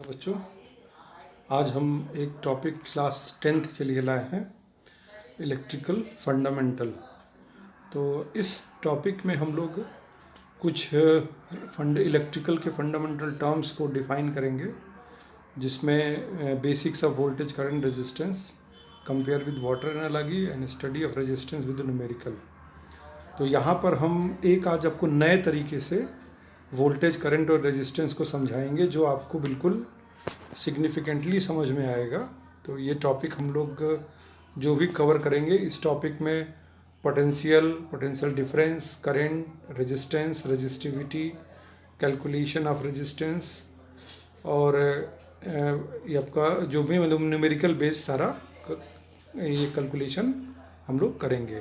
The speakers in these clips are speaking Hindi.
बच्चों, आज हम एक टॉपिक क्लास 10th के लिए लाए हैं, इलेक्ट्रिकल फंडामेंटल। तो इस टॉपिक में हम लोग कुछ इलेक्ट्रिकल के फंडामेंटल टर्म्स को डिफाइन करेंगे, जिसमें basics of voltage, current, resistance, compare with water analogy and study of resistance with numerical. तो यहाँ पर हम एक आज आपको नए तरीके से वोल्टेज, करंट और रेजिस्टेंस को समझाएंगे, जो आपको बिल्कुल सिग्निफिकेंटली समझ में आएगा। तो ये टॉपिक हम लोग जो भी कवर करेंगे, इस टॉपिक में potential difference, current, resistance, resistivity, calculation of resistance और ये आपका जो भी मतलब न्यूमेरिकल बेस सारा ये कैलकुलेशन हम लोग करेंगे।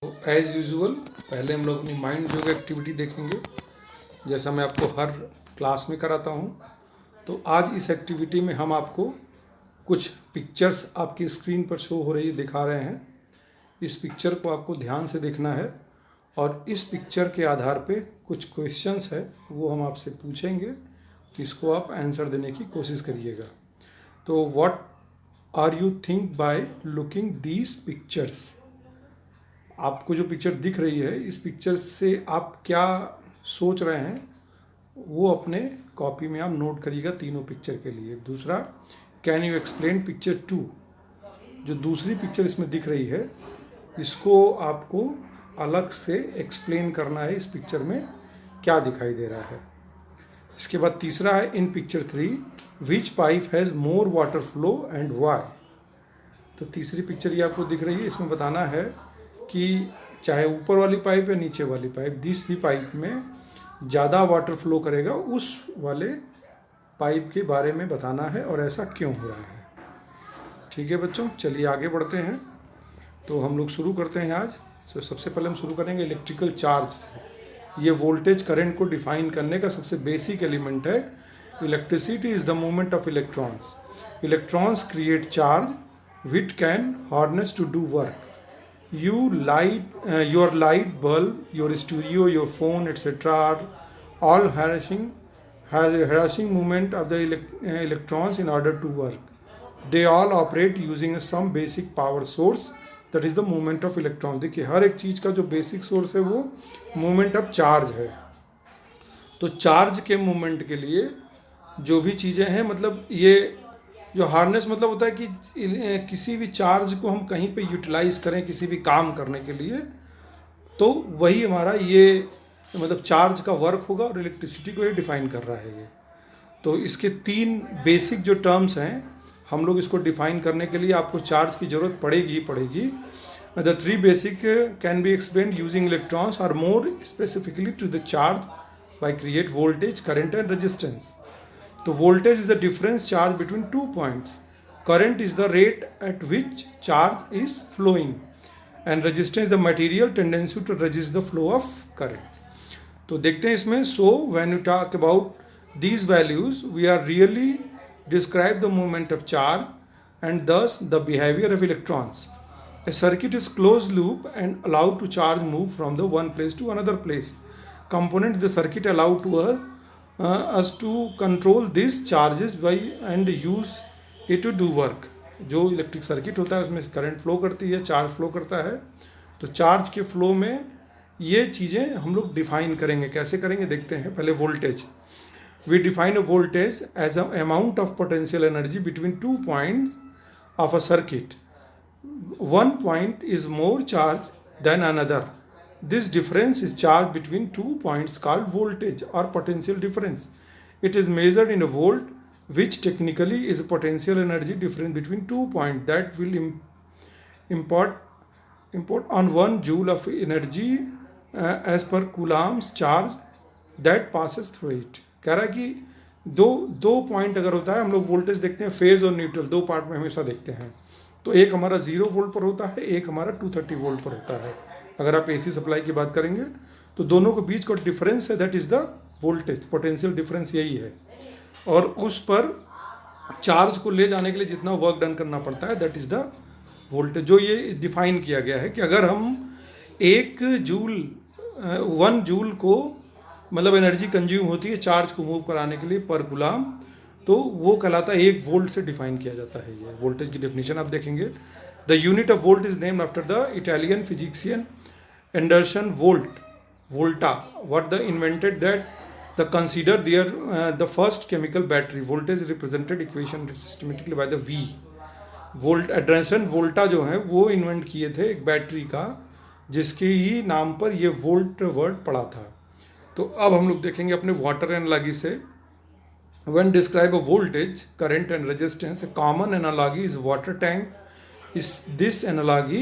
तो एज़ यूजुअल पहले हम लोग अपनी माइंड जो एक्टिविटी देखेंगे, जैसा मैं आपको हर क्लास में कराता हूँ। तो आज इस एक्टिविटी में हम आपको कुछ पिक्चर्स आपकी स्क्रीन पर शो हो रही दिखा रहे हैं। इस पिक्चर को आपको ध्यान से देखना है और इस पिक्चर के आधार पे कुछ क्वेश्चंस है वो हम आपसे पूछेंगे, इसको आप आंसर देने की कोशिश करिएगा। तो what are you think by looking these pictures? आपको जो पिक्चर दिख रही है, इस पिक्चर से आप क्या सोच रहे हैं वो अपने कॉपी में आप नोट करिएगा तीनों पिक्चर के लिए। दूसरा, कैन यू एक्सप्लेन पिक्चर 2? जो दूसरी पिक्चर इसमें दिख रही है, इसको आपको अलग से एक्सप्लेन करना है, इस पिक्चर में क्या दिखाई दे रहा है। इसके बाद तीसरा है, in picture 3 which pipe has more water flow and why? तो तीसरी पिक्चर ये आपको दिख रही है, इसमें बताना है कि चाहे ऊपर वाली पाइप या नीचे वाली पाइप, जिस भी पाइप में ज़्यादा वाटर फ्लो करेगा उस वाले पाइप के बारे में बताना है और ऐसा क्यों हो रहा है। ठीक है बच्चों, चलिए आगे बढ़ते हैं। तो हम लोग शुरू करते हैं आज। तो सबसे पहले हम शुरू करेंगे इलेक्ट्रिकल चार्ज से। ये वोल्टेज करंट को डिफाइन करने का सबसे बेसिक एलिमेंट है। Electricity is the movement of electrons. Electrons create charge which can harness to do work. Your light bulb, your stereo, your phone, etc. are all harassing movement of the electrons in order to work. They all operate using some basic power source, that is the movement of electrons. देखिए, हर एक चीज़ का जो बेसिक सोर्स है वो मूवमेंट ऑफ चार्ज है। तो चार्ज के मूवमेंट के लिए जो भी चीज़ें हैं, मतलब ये जो हार्नेस मतलब होता है कि किसी भी चार्ज को हम कहीं पे यूटिलाइज करें किसी भी काम करने के लिए, तो वही हमारा ये मतलब चार्ज का वर्क होगा और इलेक्ट्रिसिटी को ये डिफाइन कर रहा है ये। तो इसके 3 बेसिक जो टर्म्स हैं, हम लोग इसको डिफाइन करने के लिए आपको चार्ज की ज़रूरत पड़ेगी ही पड़ेगी। The 3 basic can be explain using electrons और more specifically to the charge by create voltage, current and resistance. तो voltage is the difference charge between 2 points, current is the rate at which charge is flowing and resistance the material tendency to resist the flow of current. तो देखते हैं इसमें, so when you talk about these values we are really describe the movement of charge and दस the behaviour of electrons. A circuit is closed loop and allowed to charge move from the one place to another place. Component the circuit allowed to us to control these charges by and use it to do work. जो इलेक्ट्रिक सर्किट होता है उसमें करंट फ्लो करती है, चार्ज फ्लो करता है। तो चार्ज के फ्लो में ये चीज़ें हम लोग डिफाइन करेंगे। कैसे करेंगे देखते हैं। पहले voltage, we define a voltage as a amount of potential energy between 2 points of a circuit. One point is more charged than another. This difference is charged between 2 points called voltage or potential difference. It is measured in a volt, which technically is a potential energy difference between 2 points that will import on 1 joule of energy as per Coulomb's charge that passes through it. कह रहा है कि दो पॉइंट अगर होता है, हम लोग वोल्टेज देखते हैं फेज और न्यूट्रल, 2 पार्ट में हमेशा देखते हैं। तो एक हमारा 0 वोल्ट पर होता है, एक हमारा 230 वोल्ट पर होता है। अगर आप एसी सप्लाई की बात करेंगे तो दोनों के बीच का डिफरेंस है, that is the voltage, potential difference यही है। और उस पर चार्ज को ले जाने के लिए जितना वर्क डन करना पड़ता है, दैट इज़ द वोल्टेज। जो ये डिफाइन किया गया है कि अगर हम 1 जूल को मतलब एनर्जी कंज्यूम होती है चार्ज को मूव कराने के लिए पर गुलाम, तो वो कहलाता है 1 वोल्ट से डिफाइन किया जाता है। ये वोल्टेज की डेफिनेशन आप देखेंगे, the unit of volt is named after the Italian physician Anderson Volta what the invented that the consider their the first chemical battery. Voltage represented equation systematically by the V. Volt Anderson Volta जो है वो इन्वेंट किए थे एक बैटरी का, जिसके ही नाम पर ये वोल्ट वर्ड पड़ा था। तो अब हम लोग देखेंगे अपने वाटर एनालॉजी से। When describe a voltage, current and resistance, a common analogy is water tank. Is this analogy,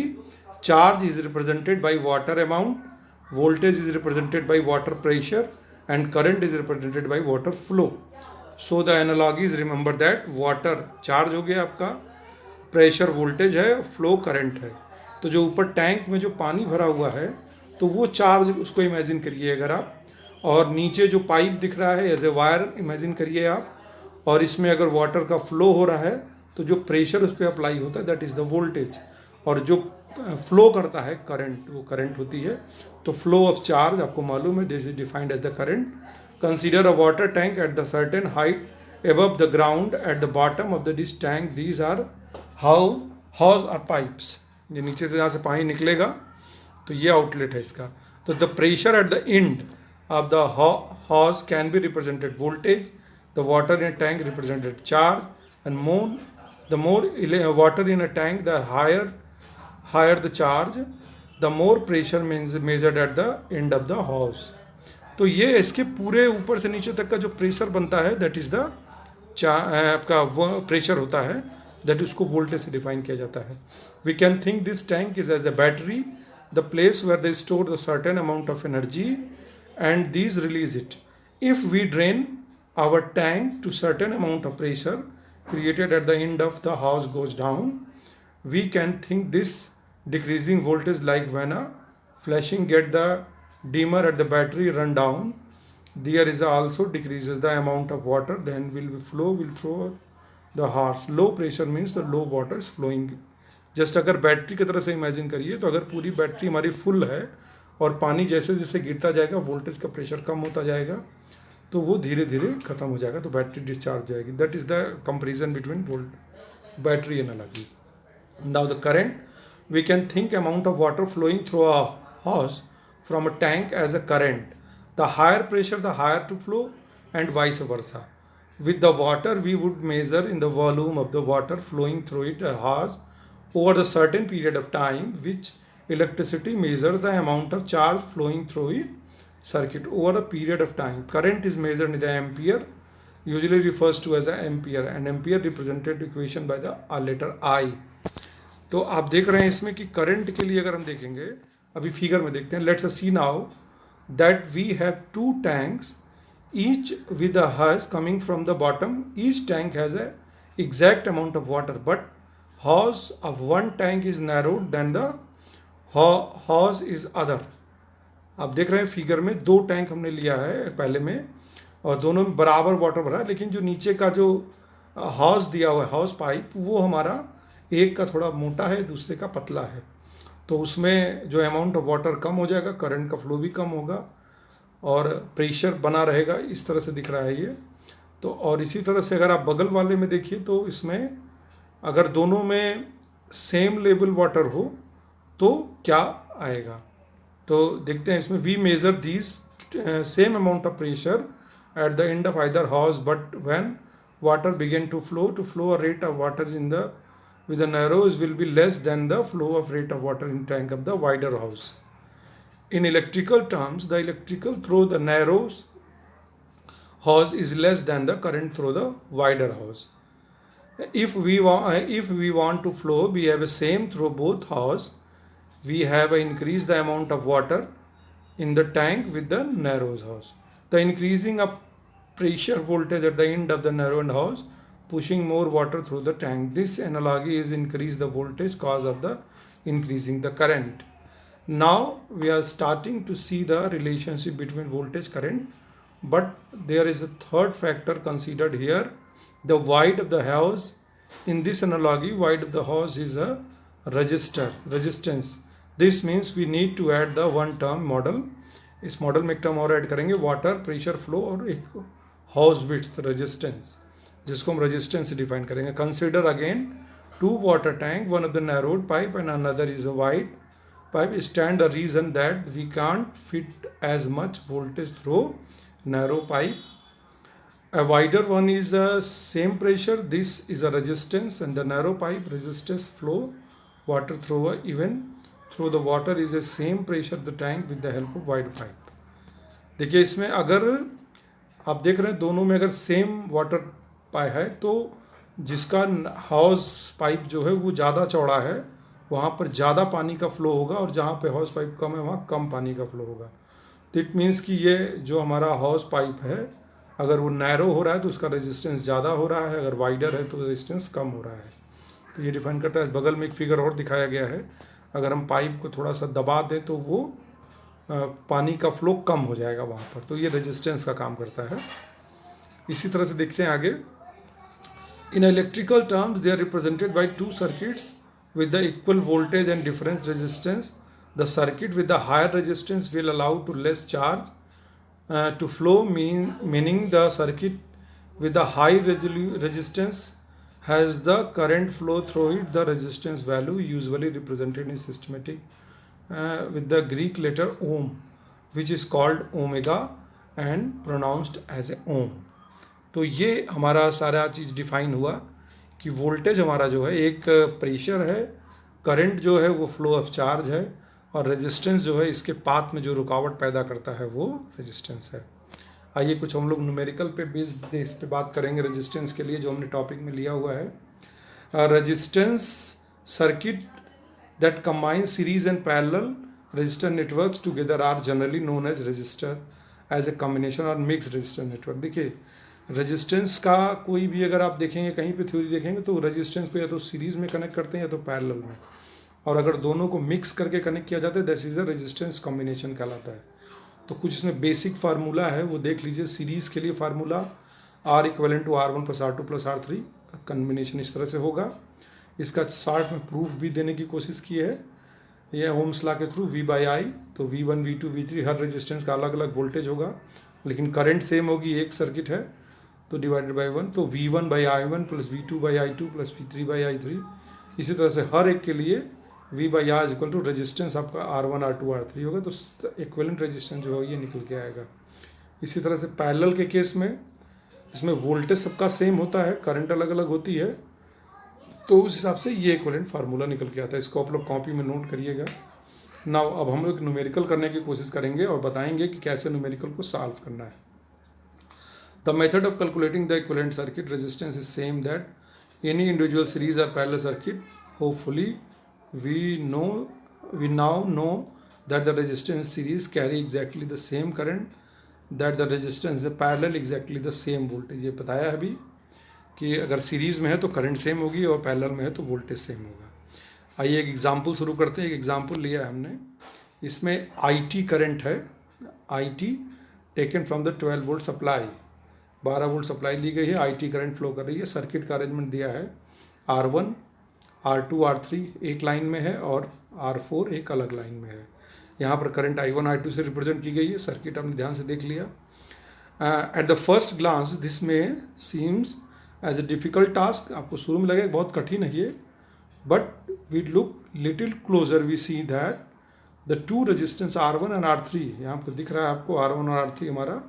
charge is represented by water amount, voltage is represented by water pressure, and current is represented by water flow. So the analogy is, remember that water charge हो गया आपका, प्रेशर वोल्टेज है, फ्लो करंट है। तो जो ऊपर टैंक में जो पानी भरा हुआ है तो वो चार्ज उसको इमेजिन करिए अगर आप, और नीचे जो पाइप दिख रहा है एज ए वायर इमेजिन करिए आप, और इसमें अगर वाटर का फ्लो हो रहा है तो जो प्रेशर उस पर अप्लाई होता है दैट इज़ द वोल्टेज, और जो फ्लो करता है करंट, वो करंट होती है। तो फ्लो ऑफ चार्ज आपको मालूम है, this is defined as the current. Consider a water tank at the certain height above the ground at the bottom of this tank. These are hose or pipes. ये नीचे से जहाँ से पानी निकलेगा तो ये आउटलेट है इसका। तो the pressure at the and of the hose can be represented voltage, the water in a tank represented charge, and the more water in a tank, the higher the charge, the more pressure means measured at the end of the hose. तो ये इसके पूरे ऊपर से नीचे तक का जो प्रेशर बनता है दैट इज द आपका वो प्रेशर होता है, दैट उसको वोल्टेज से डिफाइन किया जाता है। We can think this tank is as a battery, the place where they store the certain amount of energy and these release it. If we drain our tank to certain amount of pressure created at the end of the hose goes down, we can think this decreasing voltage like when a flashing get the dimmer at the battery run down, there is also decreases the amount of water then will flow will through the hose. Low pressure means the low water is flowing. Just अगर बैटरी की तरह से इमेजिन करिए तो अगर पूरी बैटरी हमारी फुल है और पानी जैसे जैसे गिरता जाएगा वोल्टेज का प्रेशर कम होता जाएगा तो वो धीरे धीरे खत्म हो जाएगा, तो बैटरी डिस्चार्ज हो जाएगी। That is the comparison between battery analogy. Now the current, we can think amount of water flowing through a hose from a tank as a current, the higher pressure the higher to flow and vice versa. With the water we would measure in the volume of the water flowing through it hose over the certain period of time, which electricity measure the amount of charge flowing through a circuit over a period of time. Current is measured in the ampere, usually refers to as a ampere, and ampere represented equation by the letter I. तो आप देख रहे हैं इसमें कि करंट के लिए अगर हम देखेंगे, अभी फिगर में देखते हैं, let's see now that we have 2 tanks, each with a hose coming from the bottom. Each tank has a exact amount of water, but hose of one tank is narrowed than the hose is other. आप देख रहे हैं फिगर में 2 टैंक हमने लिया है पहले में और दोनों में बराबर वाटर भरा है, लेकिन जो नीचे का जो हॉस दिया हुआ है हॉस पाइप वो हमारा एक का थोड़ा मोटा है दूसरे का पतला है, तो उसमें जो अमाउंट ऑफ वाटर कम हो जाएगा, करंट का फ्लो भी कम होगा और प्रेशर बना रहेगा। इस तरह से दिख रहा है ये। तो और इसी तरह से अगर आप बगल वाले में देखिए तो इसमें अगर दोनों में सेम लेवल वाटर हो तो क्या आएगा, तो देखते हैं इसमें। We measure these same amount of pressure at the end of either hose, but when water begin to flow a rate of water in the with the narrows will be less than the flow of rate of water in tank of the wider house. In electrical terms the electrical through the narrows hose is less than the current through the wider hose. If we want to flow, we have a same through both hose. We have increased the amount of water in the tank with the narrow hose. The increasing of pressure voltage at the end of the narrowed hose, pushing more water through the tank. This analogy is increase the voltage cause of the increasing the current. Now we are starting to see the relationship between voltage current. But there is a third factor considered here, the wide of the hose. In this analogy, wide of the hose is a resistance. This means we need to add the one term model. इस मॉडल में एक टर्म और ऐड करेंगे, वाटर प्रेशर फ्लो और एक hose width resistance. जिसको हम रेजिस्टेंस से डिफाइन करेंगे. Consider again two water tank, one of the narrowed pipe and another is a wide pipe. Stand the reason that we can't fit as much voltage through narrow pipe. A wider one is the same pressure, this is a resistance, and the narrow pipe resistance flow water through even through the water is the same pressure the tank with the help of wide pipe. देखिए इसमें अगर आप देख रहे हैं दोनों में अगर सेम वाटर पाइप है तो जिसका हाउस पाइप जो है वो ज़्यादा चौड़ा है वहाँ पर ज़्यादा पानी का फ्लो होगा और जहाँ पे हाउस पाइप कम है वहाँ कम पानी का फ्लो होगा. तो इट मीन्स कि ये जो हमारा हाउस पाइप है अगर वो नैरो हो रहा है तो उसका रेजिस्टेंस ज़्यादा हो रहा है, अगर वाइडर है तो रेजिस्टेंस कम हो रहा है. तो ये डिफाइन करता है. बगल में एक फिगर और दिखाया गया है, अगर हम पाइप को थोड़ा सा दबा दें तो वो पानी का फ्लो कम हो जाएगा वहाँ पर, तो ये रेजिस्टेंस का काम करता है. इसी तरह से देखते हैं आगे. In electrical terms, they are represented by two circuits with the equal voltage and difference resistance. The circuit with the higher resistance will allow to less charge to flow, meaning the circuit with the high resistance has the current flow through it. The resistance value usually represented in systematic with the Greek letter ohm, which is called omega and pronounced as a ohm. तो ये हमारा सारा चीज़ डिफाइन हुआ कि वोल्टेज हमारा जो है एक प्रेशर है, करंट जो है वो फ्लो ऑफ चार्ज है और रेजिस्टेंस जो है इसके पाथ में जो रुकावट पैदा करता है वो रेजिस्टेंस है. आइए कुछ हम लोग न्यूमेरिकल पे बेस्ड इस पे बात करेंगे रेजिस्टेंस के लिए जो हमने टॉपिक में लिया हुआ है. Resistance circuit that combine series and parallel resistor networks together are generally known as resistor as a combination और मिक्स रेजिस्टर नेटवर्क. देखिए रेजिस्टेंस का कोई भी अगर आप देखेंगे कहीं पे थ्योरी देखेंगे तो रेजिस्टेंस को या तो सीरीज़ में कनेक्ट करते हैं या तो पैरेलल में, और अगर दोनों को मिक्स करके कनेक्ट किया जाता है that is a resistance combination कहलाता है. तो कुछ इसमें बेसिक फार्मूला है वो देख लीजिए. सीरीज़ के लिए formula R equivalent to R1 plus R2 plus R3, combination इस तरह से होगा. इसका शार्ट में प्रूफ भी देने की कोशिश की है ये ओम्स लॉ के थ्रू V/I. तो V1 V2 V3 हर रेजिस्टेंस का अलग अलग वोल्टेज होगा लेकिन करंट सेम होगी, एक सर्किट है तो डिवाइडेड बाई 1. तो V1/I1 plus V2/I2 plus V3/I3. इसी तरह से हर एक के लिए V/R is equal to resistance आपका R1 R2 R3 होगा. तो इक्विवेलेंट रेजिस्टेंस जो है ये निकल के आएगा. इसी तरह से पैरेलल के केस में इसमें वोल्टेज सबका सेम होता है, करंट अलग अलग होती है, तो उस हिसाब से ये इक्विवेलेंट फार्मूला निकल के आता है. इसको आप लोग कॉपी में नोट करिएगा. नाउ अब हम लोग न्यूमेरिकल करने की कोशिश करेंगे और बताएंगे कि कैसे न्यूमेरिकल को सॉल्व करना है. The method of calculating the equivalent circuit resistance is same that any individual series or parallel circuit. Hopefully, we now know that the resistance series carry exactly the same current, that the resistance the parallel exactly the same voltage. ये बताया अभी कि अगर सीरीज़ में है तो करंट सेम होगी और पैरेलल में है तो वोल्टेज सेम होगा. आइए एक एग्जांपल शुरू करते हैं. एक एग्जांपल लिया है हमने, इसमें IT करंट है, IT taken from the 12 volt supply, 12 volt supply ली गई है, IT करंट फ्लो कर रही है. सर्किट का अरेंजमेंट दिया है R1 R2 R3 एक लाइन में है और R4 एक अलग लाइन में है. यहाँ पर करंट I1 I2 से रिप्रेजेंट की गई है. सर्किट आपने ध्यान से देख लिया. At the first glance this में seems as a difficult task. आपको शुरू में लगेगा बहुत कठिन है ये, but we look little closer we see that the two resistance R1 and R3, यहाँ पर दिख रहा है आपको R1 और R3 हमारा,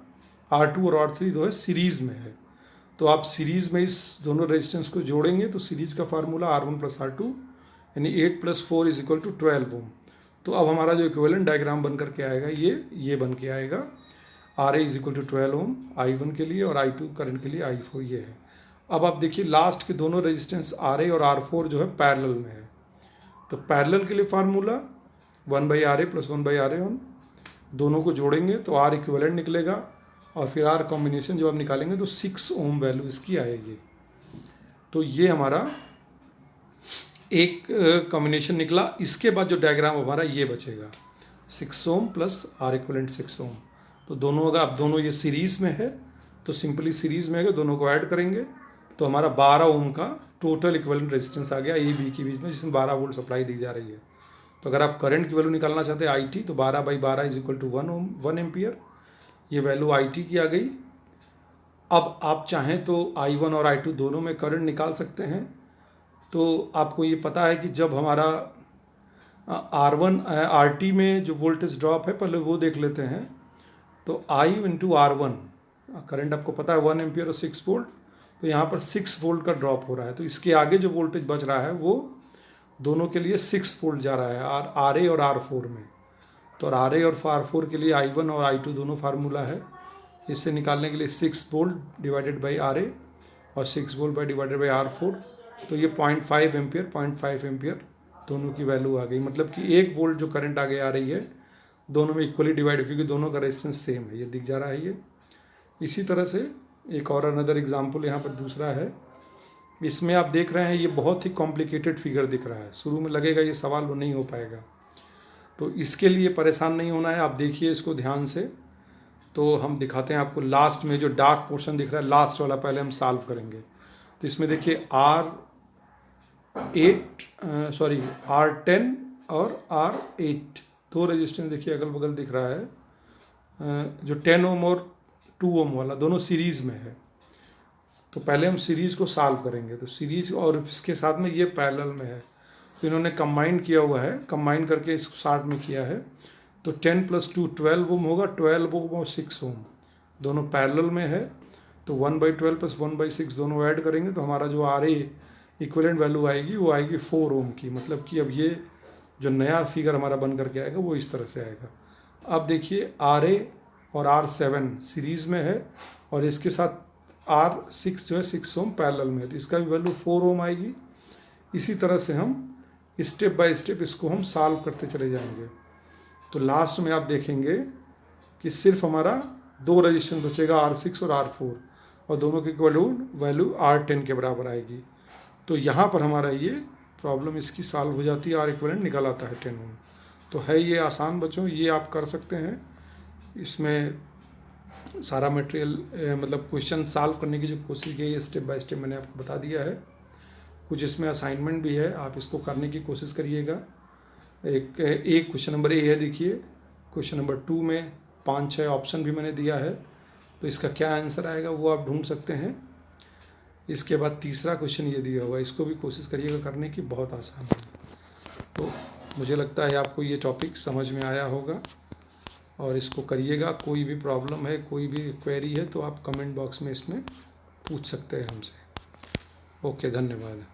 R2 और R3 जो है सीरीज़ में है. तो आप सीरीज़ में इस दोनों रेजिस्टेंस को जोड़ेंगे तो सीरीज़ का फार्मूला R1 प्लस R2 यानी 8 प्लस 4 इज इक्वल टू 12 ओम. तो अब हमारा जो इक्विवेलेंट डायग्राम बन करके आएगा ये बन के आएगा. RA is equal to 12 ohm I1 के लिए और I2 करंट के लिए I4 ये है. अब आप देखिए लास्ट के दोनों रेजिस्टेंस RA और R4 जो है पैरेलल में है. तो पैरेलल के लिए फार्मूला 1/RA प्लस 1/RA1, दोनों को जोड़ेंगे तो R इक्विवेलेंट निकलेगा और फिर R कॉम्बिनेशन जब आप निकालेंगे तो 6 ओम वैल्यू इसकी आएगी. तो ये हमारा एक कॉम्बिनेशन निकला. इसके बाद जो डायग्राम हमारा ये बचेगा 6 ओम प्लस R इक्विवेलेंट 6 ओम. तो दोनों अगर आप दोनों ये सीरीज़ में है तो सिंपली सीरीज़ में है दोनों को ऐड करेंगे तो हमारा 12 ओम का टोटल इक्विवेलेंट रेजिस्टेंस आ गया ए बी के बीच में, जिसमें 12 वोल्ट सप्लाई दी जा रही है. तो अगर आप करंट की वैल्यू निकालना चाहते हैं IT तो 12/12 इज इक्वल टू 1 एम्पियर. ये वैल्यू IT की आ गई. अब आप चाहें तो I1 और I2 दोनों में करंट निकाल सकते हैं। तो आपको ये पता है कि जब हमारा R1 RT में जो वोल्टेज ड्रॉप है पहले वो देख लेते हैं। तो I इंटू R1 करंट आपको पता है 1 एम्पियर और 6 वोल्ट, तो यहाँ पर 6 वोल्ट का ड्रॉप हो रहा है। तो इसके आगे जो वोल्टेज बच रहा है वो दोनों के लिए 6 वोल्ट जा रहा है RA और R4 में। तो RA और R4 के लिए I1 और I2 दोनों फार्मूला है। इससे निकालने के लिए 6 वोल्ट डिवाइडेड बाई RA और 6 volt by divided by R4, तो ये 0.5 एम्पियर 0.5 एम्पियर दोनों की वैल्यू आ गई। मतलब कि 1 वोल्ट जो करंट आगे आ रही है दोनों में इक्वली डिवाइड, क्योंकि दोनों का रेजिस्टेंस सेम है, ये दिख जा रहा है ये। इसी तरह से एक और अनदर एग्जांपल यहाँ पर दूसरा है। इसमें आप देख रहे हैं ये बहुत ही कॉम्प्लिकेटेड फिगर दिख रहा है। शुरू में लगेगा ये सवाल वो नहीं हो पाएगा, तो इसके लिए परेशान नहीं होना है। आप देखिए इसको ध्यान से, तो हम दिखाते हैं आपको। लास्ट में जो डार्क पोर्शन दिख रहा है लास्ट वाला पहले हम सॉल्व करेंगे। तो इसमें देखिए R10 और R8 दो रेजिस्टेंस देखिए अगल बगल दिख रहा है। जो 10 ओम और 2 ओम वाला दोनों सीरीज़ में है। तो पहले हम सीरीज़ को सॉल्व करेंगे। तो सीरीज़ और इसके साथ में ये पैरेलल में है, तो इन्होंने कंबाइन किया हुआ है, कंबाइन करके इसको 60 में किया है। तो 10 + 2 12 ओम होगा, 12 ओम और 6 ओम दोनों पैरेलल में है। तो 1/12 + 1/6 दोनों ऐड करेंगे तो हमारा जो RA इक्विवेलेंट वैल्यू आएगी वो आएगी 4 ओम की। मतलब कि अब ये जो नया फिगर हमारा बन करके आएगा वो इस तरह से आएगा। अब देखिए RA और R7 सीरीज़ में है और इसके साथ R6 जो है 6 ओम पैरेलल में है, तो इसका भी वैल्यू 4 ओम आएगी। इसी तरह से हम स्टेप बाय स्टेप इसको हम सॉल्व करते चले जाएंगे। तो लास्ट में आप देखेंगे कि सिर्फ हमारा दो रजिस्टेंस बचेगा, R6 और R4, और दोनों की वैल्यू R10 के बराबर आएगी। तो यहाँ पर हमारा ये प्रॉब्लम इसकी सॉल्व हो जाती है, R इक्विवेलेंट निकल आता है 10 ओम। तो है ये आसान बच्चों, ये आप कर सकते हैं। इसमें सारा मटेरियल मतलब क्वेश्चन सॉल्व करने की जो कोशिश की है स्टेप बाय स्टेप मैंने आपको बता दिया है। कुछ इसमें असाइनमेंट भी है, आप इसको करने की कोशिश करिएगा। एक क्वेश्चन नंबर ए है, देखिए क्वेश्चन नंबर 2 में 5-6 ऑप्शन भी मैंने दिया है, तो इसका क्या आंसर आएगा वो आप ढूंढ सकते हैं। इसके बाद तीसरा क्वेश्चन ये दिया हुआ है, इसको भी कोशिश करिएगा करने की, बहुत आसान है। तो मुझे लगता है आपको ये टॉपिक समझ में आया होगा और इसको करिएगा। कोई भी प्रॉब्लम है, कोई भी क्वेरी है तो आप कमेंट बॉक्स में इसमें पूछ सकते हैं हमसे। ओके, धन्यवाद।